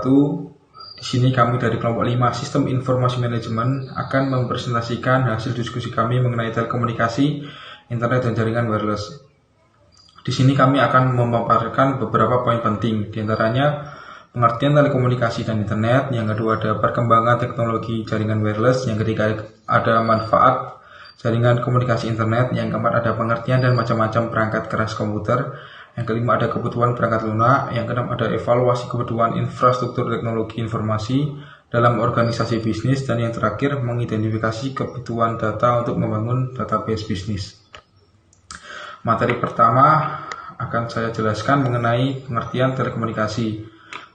wabarakatuh. Di sini kami dari kelompok 5 Sistem Informasi Manajemen akan mempresentasikan hasil diskusi kami mengenai telekomunikasi, internet dan jaringan wireless. Di sini kami akan memaparkan beberapa poin penting, diantaranya pengertian telekomunikasi dan internet, yang kedua ada perkembangan teknologi jaringan wireless, yang ketiga ada manfaat jaringan komunikasi internet, yang keempat ada pengertian dan macam-macam perangkat keras komputer, yang kelima ada kebutuhan perangkat lunak, yang keenam ada evaluasi kebutuhan infrastruktur teknologi informasi dalam organisasi bisnis, dan yang terakhir mengidentifikasi kebutuhan data untuk membangun database bisnis. Materi pertama akan saya jelaskan mengenai pengertian telekomunikasi.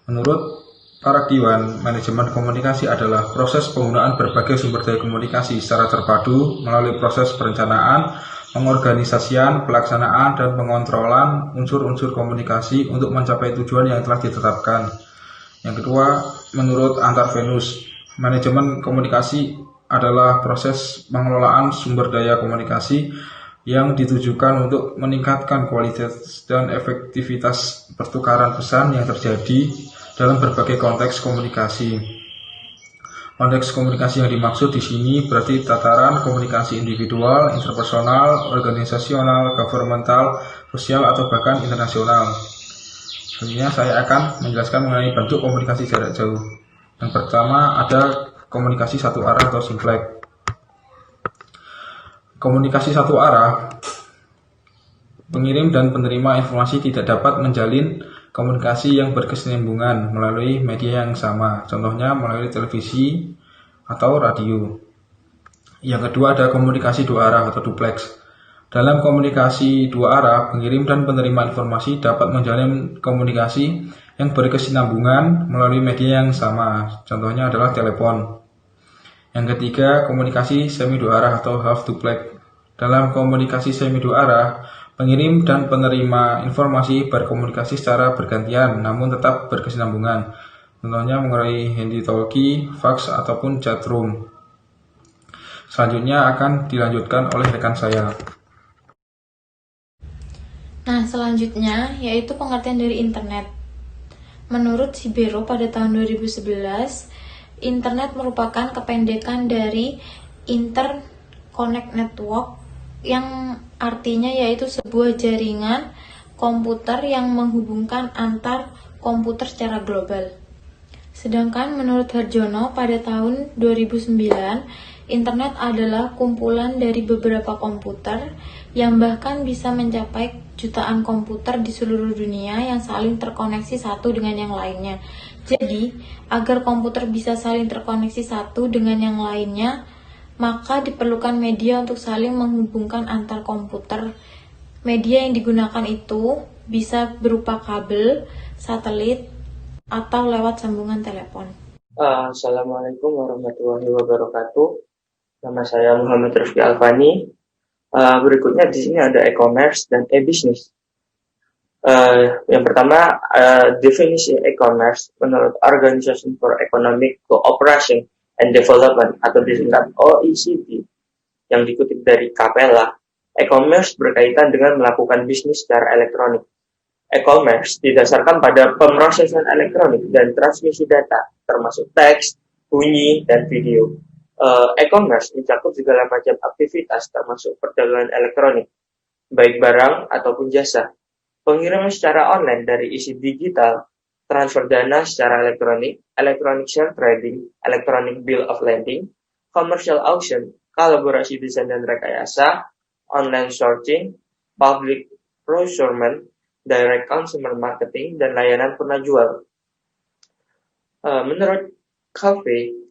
Menurut paradigma manajemen komunikasi adalah proses penggunaan berbagai sumber daya komunikasi secara terpadu melalui proses perencanaan, pengorganisasian, pelaksanaan, dan pengontrolan unsur-unsur komunikasi untuk mencapai tujuan yang telah ditetapkan. Yang kedua, menurut Antar Venus, manajemen komunikasi adalah proses pengelolaan sumber daya komunikasi yang ditujukan untuk meningkatkan kualitas dan efektivitas pertukaran pesan yang terjadi dalam berbagai konteks komunikasi. Konteks komunikasi yang dimaksud di sini berarti tataran komunikasi individual, interpersonal, organisasional, governmental, sosial, atau bahkan internasional. Selanjutnya saya akan menjelaskan mengenai bentuk komunikasi jarak jauh. Yang pertama ada komunikasi satu arah atau simplex. Komunikasi satu arah, pengirim dan penerima informasi tidak dapat menjalin komunikasi yang berkesinambungan melalui media yang sama, contohnya melalui televisi atau radio. Yang kedua ada komunikasi dua arah atau duplex. Dalam komunikasi dua arah, pengirim dan penerima informasi dapat menjalin komunikasi yang berkesinambungan melalui media yang sama, contohnya adalah telepon. Yang ketiga, komunikasi semi dua arah atau half duplex. Dalam komunikasi semi dua arah, pengirim dan penerima informasi berkomunikasi secara bergantian namun tetap berkesinambungan. Contohnya mengenai handy-talkie, fax, ataupun chat room. Selanjutnya akan dilanjutkan oleh rekan saya. Nah, selanjutnya yaitu pengertian dari internet. Menurut Sibero pada tahun 2011, internet merupakan kependekan dari Interconnect Network, yang artinya yaitu sebuah jaringan komputer yang menghubungkan antar komputer secara global. Sedangkan menurut Harjono pada tahun 2009, internet adalah kumpulan dari beberapa komputer yang bahkan bisa mencapai jutaan komputer di seluruh dunia yang saling terkoneksi satu dengan yang lainnya. Jadi, agar komputer bisa saling terkoneksi satu dengan yang lainnya, maka diperlukan media untuk saling menghubungkan antar komputer. Media yang digunakan itu bisa berupa kabel, satelit, atau lewat sambungan telepon. Assalamualaikum warahmatullahi wabarakatuh. Nama saya Muhammad Rifki Alfani. Berikutnya di sini ada e-commerce dan e-business. Yang pertama, definisi e-commerce menurut Organization for Economic Cooperation and Development atau disingkat OECD yang dikutip dari Capella. E-commerce berkaitan dengan melakukan bisnis secara elektronik. E-commerce didasarkan pada pemrosesan elektronik dan transmisi data, termasuk teks, bunyi, dan video. E-commerce mencakup segala macam aktivitas termasuk perdagangan elektronik, baik barang ataupun jasa, pengiriman secara online dari isi digital, transfer dana secara elektronik, electronic share trading, electronic bill of lading, commercial auction, kolaborasi desain dan rekayasa, online sourcing, public procurement, direct consumer marketing, dan layanan penajual. Menurut Cafe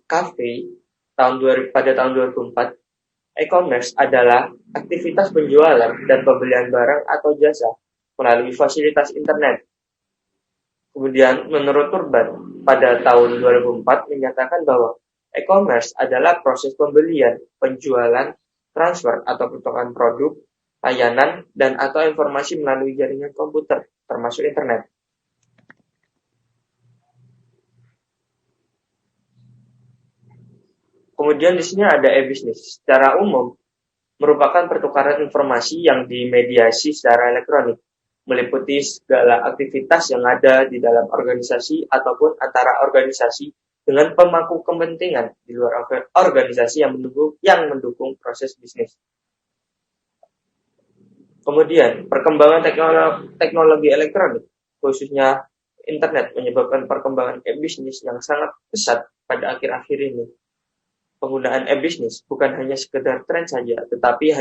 pada tahun 2004, e-commerce adalah aktivitas penjualan dan pembelian barang atau jasa melalui fasilitas internet. Kemudian menurut Turban pada tahun 2004 menyatakan bahwa e-commerce adalah proses pembelian, penjualan, transfer atau pertukaran produk, layanan, dan atau informasi melalui jaringan komputer, termasuk internet. Kemudian di sini ada e-business. Secara umum, merupakan pertukaran informasi yang dimediasi secara elektronik. meliputi segala aktivitas yang ada di dalam organisasi ataupun antara organisasi dengan pemangku kepentingan di luar organisasi yang mendukung proses bisnis. Kemudian, perkembangan teknologi elektronik, khususnya internet, menyebabkan perkembangan e-bisnis yang sangat pesat pada akhir-akhir ini. Penggunaan e-bisnis bukan hanya sekedar tren saja, tetapi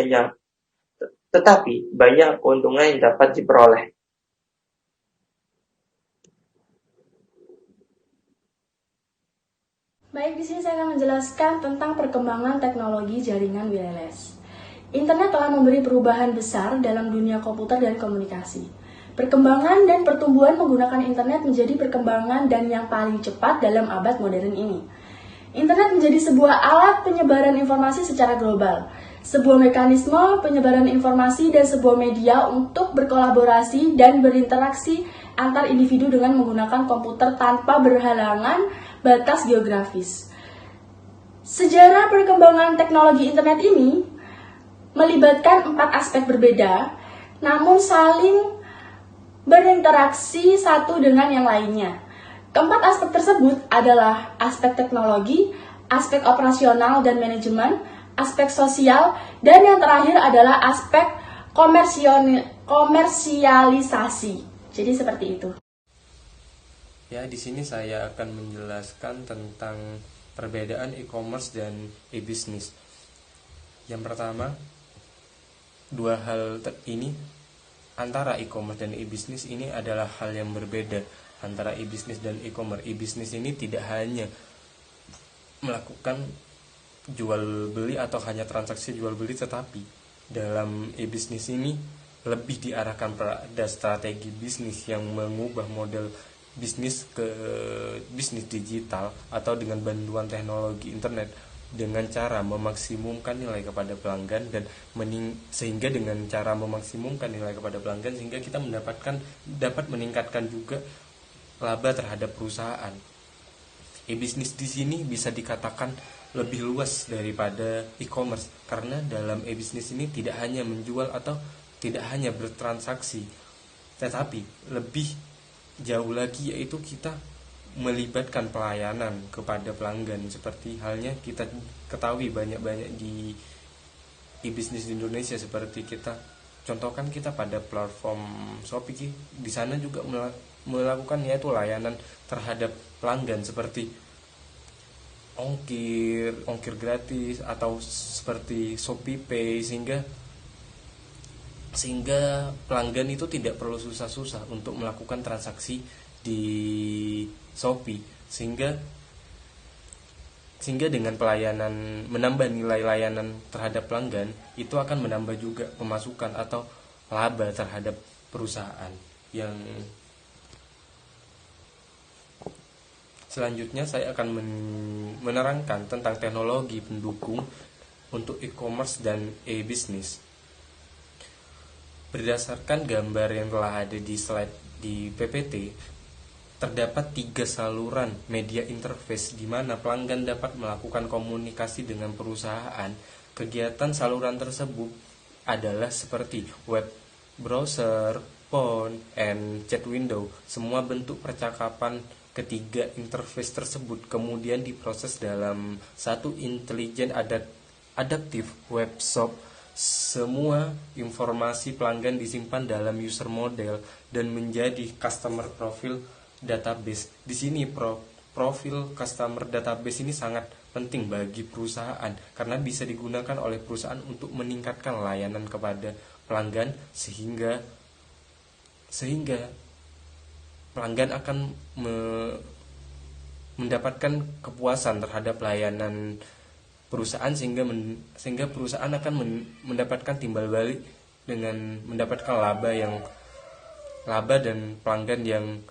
banyak keuntungan yang dapat diperoleh. Baik, di sini saya akan menjelaskan tentang perkembangan teknologi jaringan wireless. Internet telah memberi perubahan besar dalam dunia komputer dan komunikasi. Perkembangan dan pertumbuhan menggunakan internet menjadi perkembangan dan yang paling cepat dalam abad modern ini. Internet menjadi sebuah alat penyebaran informasi secara global, sebuah mekanisme penyebaran informasi dan sebuah media untuk berkolaborasi dan berinteraksi antar individu dengan menggunakan komputer tanpa berhalangan batas geografis. Sejarah perkembangan teknologi internet ini melibatkan 4 aspek berbeda, namun saling berinteraksi satu dengan yang lainnya. Keempat aspek tersebut adalah aspek teknologi, aspek operasional dan manajemen, aspek sosial, dan yang terakhir adalah aspek komersialisasi. Jadi seperti itu. Ya, di sini saya akan menjelaskan tentang perbedaan e-commerce dan e-business. Yang pertama, dua hal ini antara e-commerce dan e-business ini adalah hal yang berbeda antara e-business dan e-commerce. E-business ini tidak hanya melakukan jual beli atau hanya transaksi jual beli, tetapi dalam e-business ini lebih diarahkan pada strategi bisnis yang mengubah model bisnis ke bisnis digital atau dengan bantuan teknologi internet dengan cara memaksimumkan nilai kepada pelanggan dan sehingga dengan cara memaksimumkan nilai kepada pelanggan sehingga kita dapat meningkatkan juga laba terhadap perusahaan. E-bisnis di sini bisa dikatakan lebih luas daripada e-commerce karena dalam e-bisnis ini tidak hanya menjual atau tidak hanya bertransaksi, tetapi lebih jauh lagi yaitu kita melibatkan pelayanan kepada pelanggan seperti halnya kita ketahui banyak di e-bisnis di Indonesia seperti kita contohkan kita pada platform Shopee. Di sana juga melakukan yaitu layanan terhadap pelanggan seperti ongkir gratis atau seperti Shopee Pay sehingga pelanggan itu tidak perlu susah-susah untuk melakukan transaksi di Shopee sehingga dengan pelayanan menambah nilai layanan terhadap pelanggan itu akan menambah juga pemasukan atau laba terhadap perusahaan. Yang selanjutnya saya akan menerangkan tentang teknologi pendukung untuk e-commerce dan e-business. Berdasarkan gambar yang telah ada di slide di PPT, terdapat 3 saluran media interface di mana pelanggan dapat melakukan komunikasi dengan perusahaan. Kegiatan saluran tersebut adalah seperti web browser, phone, and chat window. Semua bentuk percakapan ketiga interface tersebut kemudian diproses dalam satu intelligent adaptive web shop. Semua informasi pelanggan disimpan dalam user model dan menjadi customer profile database. Di sini profil customer database ini sangat penting bagi perusahaan karena bisa digunakan oleh perusahaan untuk meningkatkan layanan kepada pelanggan sehingga pelanggan akan mendapatkan kepuasan terhadap layanan perusahaan sehingga perusahaan akan mendapatkan timbal balik dengan mendapatkan laba dan pelanggan yang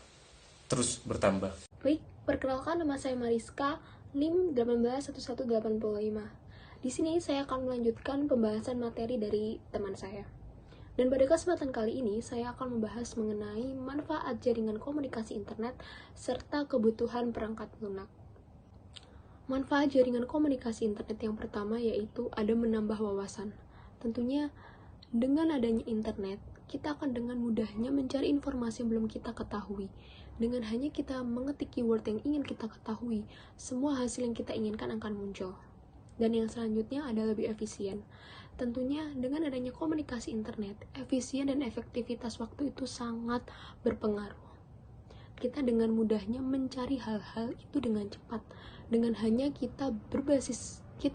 terus bertambah. Baik, perkenalkan nama saya Mariska, NIM 181185. Di sini saya akan melanjutkan pembahasan materi dari teman saya. Dan pada kesempatan kali ini saya akan membahas mengenai manfaat jaringan komunikasi internet serta kebutuhan perangkat lunak. Manfaat jaringan komunikasi internet yang pertama yaitu ada menambah wawasan. Tentunya dengan adanya internet, kita akan dengan mudahnya mencari informasi yang belum kita ketahui. Dengan hanya kita mengetik keyword yang ingin kita ketahui, semua hasil yang kita inginkan akan muncul. Dan yang selanjutnya adalah lebih efisien. Tentunya dengan adanya komunikasi internet, efisien dan efektivitas waktu itu sangat berpengaruh. Kita dengan mudahnya mencari hal-hal itu dengan cepat. Dengan hanya kita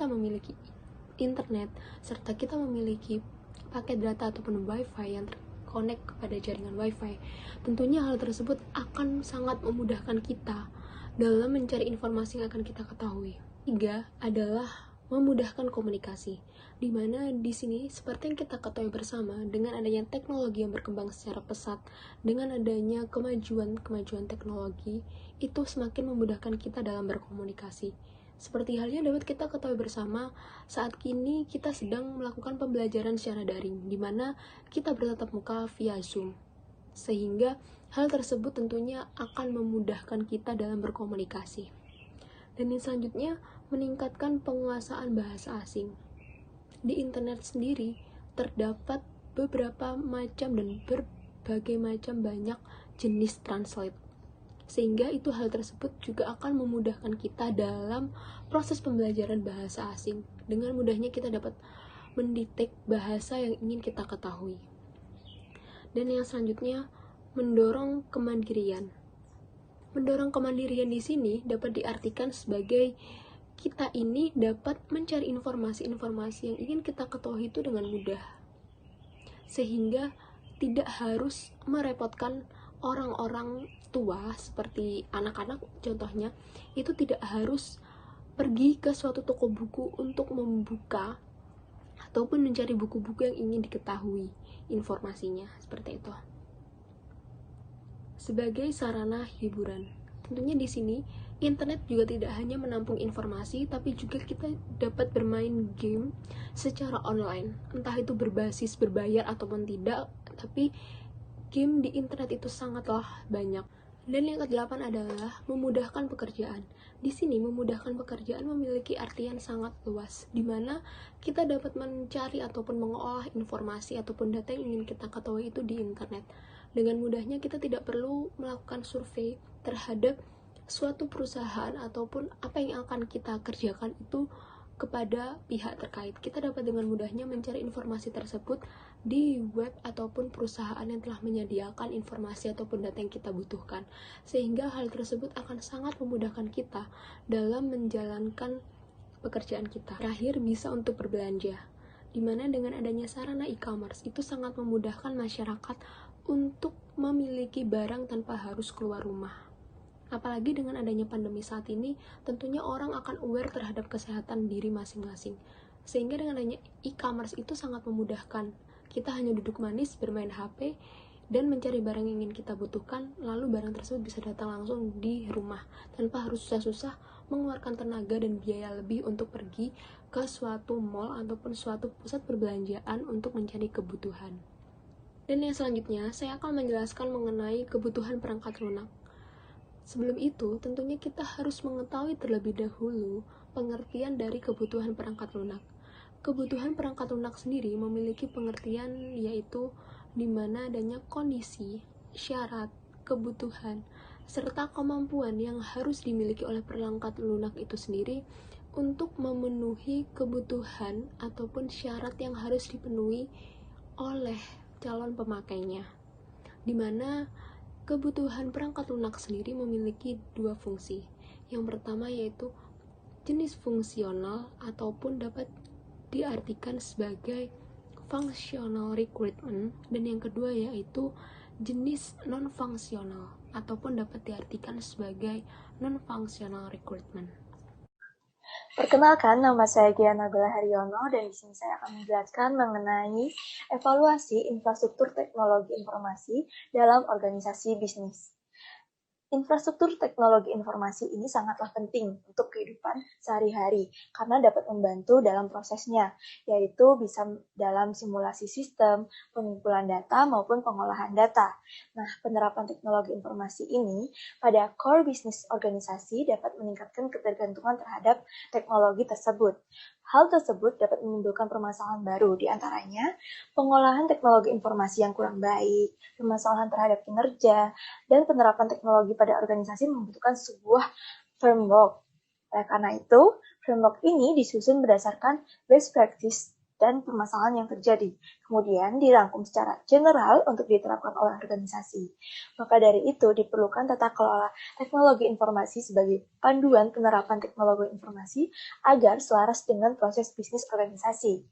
memiliki internet, serta kita memiliki paket data ataupun wifi yang terkonek kepada jaringan wifi, tentunya hal tersebut akan sangat memudahkan kita dalam mencari informasi yang akan kita ketahui. 3 adalah memudahkan komunikasi, di mana di sini seperti yang kita ketahui bersama, dengan adanya teknologi yang berkembang secara pesat, dengan adanya kemajuan teknologi, itu semakin memudahkan kita dalam berkomunikasi. Seperti halnya dapat kita ketahui bersama, saat kini kita sedang melakukan pembelajaran secara daring, di mana kita bertatap muka via Zoom. Sehingga hal tersebut tentunya akan memudahkan kita dalam berkomunikasi. Dan yang selanjutnya, meningkatkan penguasaan bahasa asing. Di internet sendiri terdapat beberapa macam dan berbagai macam banyak jenis translate. Sehingga itu hal tersebut juga akan memudahkan kita dalam proses pembelajaran bahasa asing. Dengan mudahnya kita dapat mendetek bahasa yang ingin kita ketahui. Dan yang selanjutnya, mendorong kemandirian. Mendorong kemandirian di sini dapat diartikan sebagai kita ini dapat mencari informasi-informasi yang ingin kita ketahui itu dengan mudah. Sehingga tidak harus merepotkan orang-orang tua seperti anak-anak contohnya, itu tidak harus pergi ke suatu toko buku untuk membuka ataupun mencari buku-buku yang ingin diketahui informasinya, seperti itu. Sebagai sarana hiburan, tentunya di sini internet juga tidak hanya menampung informasi, tapi juga kita dapat bermain game secara online, entah itu berbasis berbayar ataupun tidak, tapi game di internet itu sangatlah banyak. Dan yang ke-8 adalah memudahkan pekerjaan. Di sini memudahkan pekerjaan memiliki artian sangat luas, di mana kita dapat mencari ataupun mengolah informasi ataupun data yang ingin kita ketahui itu di internet. Dengan mudahnya kita tidak perlu melakukan survei terhadap suatu perusahaan ataupun apa yang akan kita kerjakan itu kepada pihak terkait. Kita dapat dengan mudahnya mencari informasi tersebut di web ataupun perusahaan yang telah menyediakan informasi ataupun data yang kita butuhkan, sehingga hal tersebut akan sangat memudahkan kita dalam menjalankan pekerjaan kita. Terakhir, bisa untuk berbelanja, dimana dengan adanya sarana e-commerce itu sangat memudahkan masyarakat untuk memiliki barang tanpa harus keluar rumah. Apalagi dengan adanya pandemi saat ini, tentunya orang akan aware terhadap kesehatan diri masing-masing. Sehingga dengan adanya e-commerce itu sangat memudahkan. Kita hanya duduk manis, bermain HP, dan mencari barang yang ingin kita butuhkan, lalu barang tersebut bisa datang langsung di rumah, tanpa harus susah-susah mengeluarkan tenaga dan biaya lebih untuk pergi ke suatu mall ataupun suatu pusat perbelanjaan untuk mencari kebutuhan. Dan yang selanjutnya, saya akan menjelaskan mengenai kebutuhan perangkat lunak. Sebelum itu, tentunya kita harus mengetahui terlebih dahulu pengertian dari kebutuhan perangkat lunak. Kebutuhan perangkat lunak sendiri memiliki pengertian yaitu di mana adanya kondisi, syarat, kebutuhan, serta kemampuan yang harus dimiliki oleh perangkat lunak itu sendiri untuk memenuhi kebutuhan ataupun syarat yang harus dipenuhi oleh calon pemakainya. Di mana kebutuhan perangkat lunak sendiri memiliki dua fungsi. Yang pertama yaitu jenis fungsional ataupun dapat diartikan sebagai functional requirement, dan yang kedua yaitu jenis non-fungsional ataupun dapat diartikan sebagai non-functional requirement. Perkenalkan, nama saya Giana Bella Haryono dan di sini saya akan menjelaskan mengenai evaluasi infrastruktur teknologi informasi dalam organisasi bisnis. Infrastruktur teknologi informasi ini sangatlah penting untuk kehidupan sehari-hari karena dapat membantu dalam prosesnya, yaitu bisa dalam simulasi sistem, pengumpulan data maupun pengolahan data. Nah, penerapan teknologi informasi ini pada core bisnis organisasi dapat meningkatkan ketergantungan terhadap teknologi tersebut. Hal tersebut dapat menimbulkan permasalahan baru, di antaranya pengolahan teknologi informasi yang kurang baik, permasalahan terhadap kinerja, dan penerapan teknologi pada organisasi membutuhkan sebuah framework. Karena itu, framework ini disusun berdasarkan best practice dan permasalahan yang terjadi, kemudian dirangkum secara general untuk diterapkan oleh organisasi. Maka dari itu diperlukan tata kelola teknologi informasi sebagai panduan penerapan teknologi informasi agar selaras dengan proses bisnis organisasi.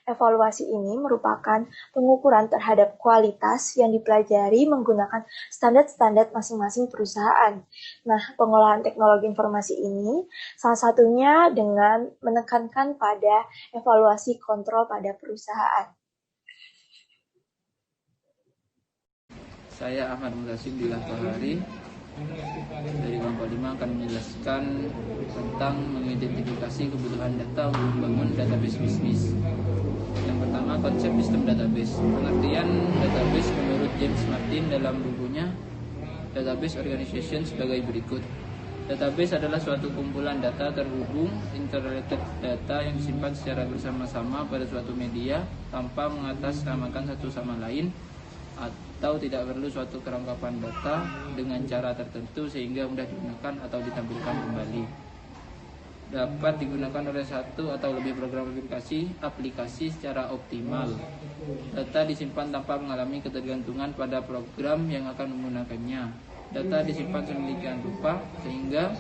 Evaluasi ini merupakan pengukuran terhadap kualitas yang dipelajari menggunakan standar-standar masing-masing perusahaan. Nah, pengolahan teknologi informasi ini salah satunya dengan menekankan pada evaluasi kontrol pada perusahaan. Saya Ahmad Mutasim Billah Bahari dari kelompok 5 akan menjelaskan tentang mengidentifikasi kebutuhan data untuk membangun database bisnis. Yang pertama, konsep sistem database. Pengertian database menurut James Martin dalam bukunya Database Organization sebagai berikut. Database adalah suatu kumpulan data terhubung, interrelated data yang disimpan secara bersama-sama pada suatu media tanpa mengatasnamakan satu sama lain, atau tidak perlu suatu kerangkapan data dengan cara tertentu sehingga mudah digunakan atau ditampilkan kembali. Dapat digunakan oleh satu atau lebih program aplikasi secara optimal. Data disimpan tanpa mengalami ketergantungan pada program yang akan menggunakannya. Data disimpan sedemikian rupa sehingga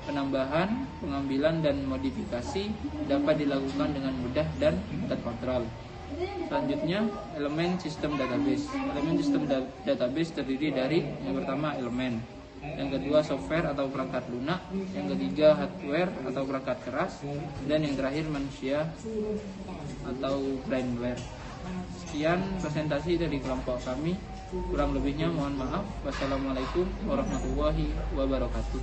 penambahan, pengambilan, dan modifikasi dapat dilakukan dengan mudah dan terkontrol. Selanjutnya, elemen sistem database. Elemen sistem database terdiri dari yang pertama elemen, yang kedua software atau perangkat lunak, yang ketiga hardware atau perangkat keras, dan yang terakhir manusia atau brainware. Sekian presentasi dari kelompok kami. Kurang lebihnya mohon maaf. Wassalamualaikum warahmatullahi wabarakatuh.